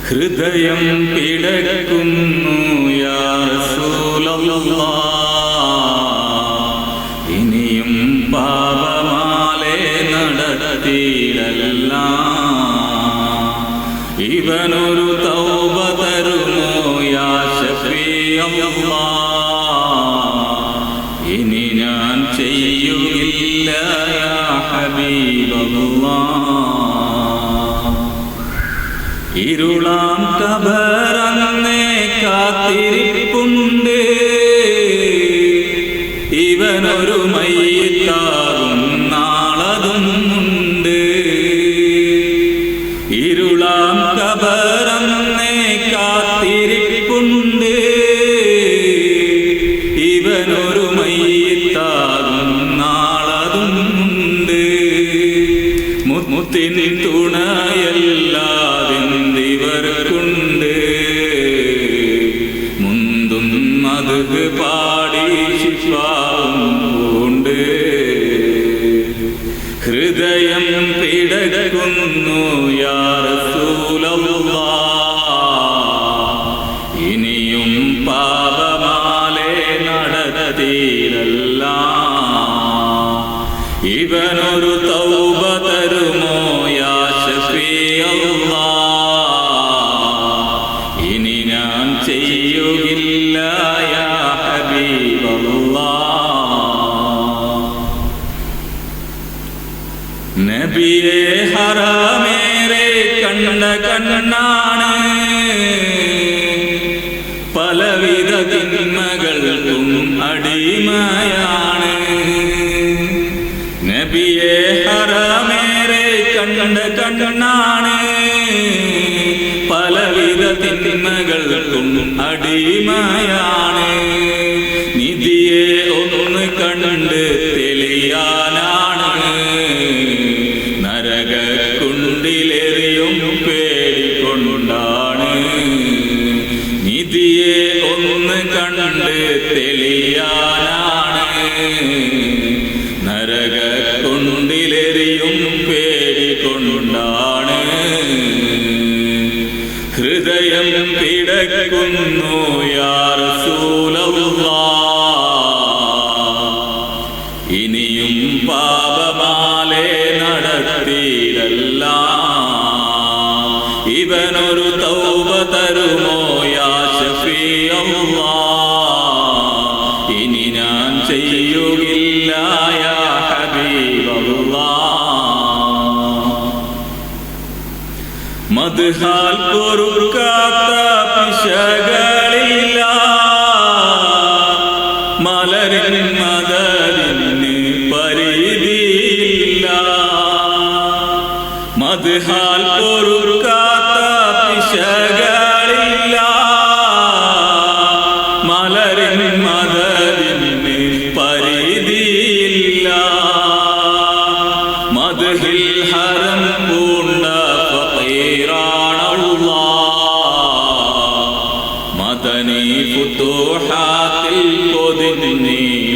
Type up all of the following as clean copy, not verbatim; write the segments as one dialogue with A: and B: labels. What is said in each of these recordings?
A: ഹൃദയം പിടയ്ക്കുന്നു യാ റസൂലല്ലാഹ്. ഇനിയും പാപമാലെ നടത്തിയില്ല, ഇവനൊരു തൗബ തരുമോ യാ ശഫീഅല്ലാഹ്. ഇനി ഞാൻ ചെയ്യുകയില്ല യാ ഹബീബല്ലാഹ്. ഇരുളാം ഖബറന്നേ കാത്തിരിപ്പുണ്ട്, ഇവനൊരു മയ്യിത്താകും നാളതുമുണ്ട്. ഇരുളാം ഖബറന്നേ കാത്തിരിപ്പുണ്ട്, ഇവനൊരു മയ്യിത്താകും നാളതുമുണ്ട്. മുത്തിൻ തുണയല്ലാതിവർക്കുണ്ട്, മുന്തും മദ്ഹ് പാടി ശിഫാവുണ്ട്. ഹൃദയം പിടയ്ക്കുന്നു യാ റസൂലല്ലാഹ്. ഇനിയും പാപമാലെ നടത്തിയില്ല, ഇവനൊരു തൗബ തരുമോ യാ ശഫീഅല്ലാഹ്. ഇനി ഞാൻ ചെയ്യുകയില്ല യാ ഹബീബല്ലാഹ്. നബിയെ ഹറമേറെ കണ്ട കണ്ണാണ്, പലവിധ തിന്മകൾക്കും അടിമയാണ്. നബിയെ ഹറമേറെ കണ്ട കണ്ണാണ്, പലവിധ തിന്മകൾക്കും അടിമയാണ്. നിധിയെ ഒന്ന് കണ്ട് തെളിയാനാണ്, നരകക്കുണ്ടിലെറിയും പേടിക്കൊണ്ടാണ്. നിധിയെ ഒന്ന് കണ്ട് തെളിയാനാണ്, നരകക്കുണ്ടിലെറിയും പേടിക്കൊണ്ടാണ്. ഹൃദയം പിടയ്ക്കുന്നു യാ റസൂലല്ലാഹ്. ഇനിയും പാപമാലെ നടത്തിയില്ല, ഇവനൊരു തൗബ തരുമോ യാ ശഫീഅല്ലാഹ്. ഇനി ഞാൻ ചെയ്യുകയില്ല യാ ഹബീബല്ലാഹ്. മദ്ഹാൽ പൊറുക്കാത്ത പിശകളില്ല, മലരിൻ മദരിന് പരിധിയില്ല. മദ്ഹാൽ പൊറുക്കാത്ത പിശകളില്ല, മലരിൻ മദരിന് പരിധിയില്ല. മദ്ഹിൽ ഹറം പൂണ്ട മദനി ഫുതൂഹാത്തിൽ പൊതിഞ്ഞീലല്ലാഹ്.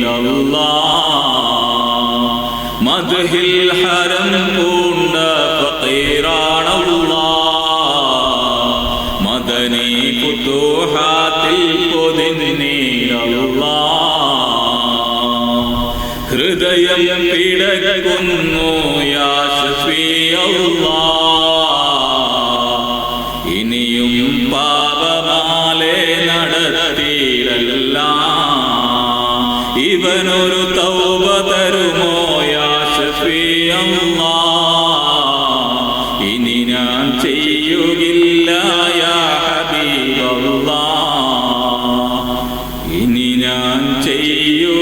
A: മദ്ഹിൽ ഹറം പൂണ്ട ഫഖീറാനല്ലാഹ്, മദനി ഫുതൂഹാത്തിൽ പൊതിഞ്ഞീലല്ലാഹ്. ഹൃദയം പിടയ്ക്കുന്നു യാ ശഫീഅല്ലാഹ്. ഇനിയും പാപമാലെ നടത്തിയില്ല, ഇവനൊരു തൗബ തരുമോ യാ ശഫീഅല്ലാഹ്. ഇനി ഞാൻ ചെയ്യുകയില്ല യാ ഹബീബല്ലാഹ്. ഇനി ഞാൻ ചെയ്യൂ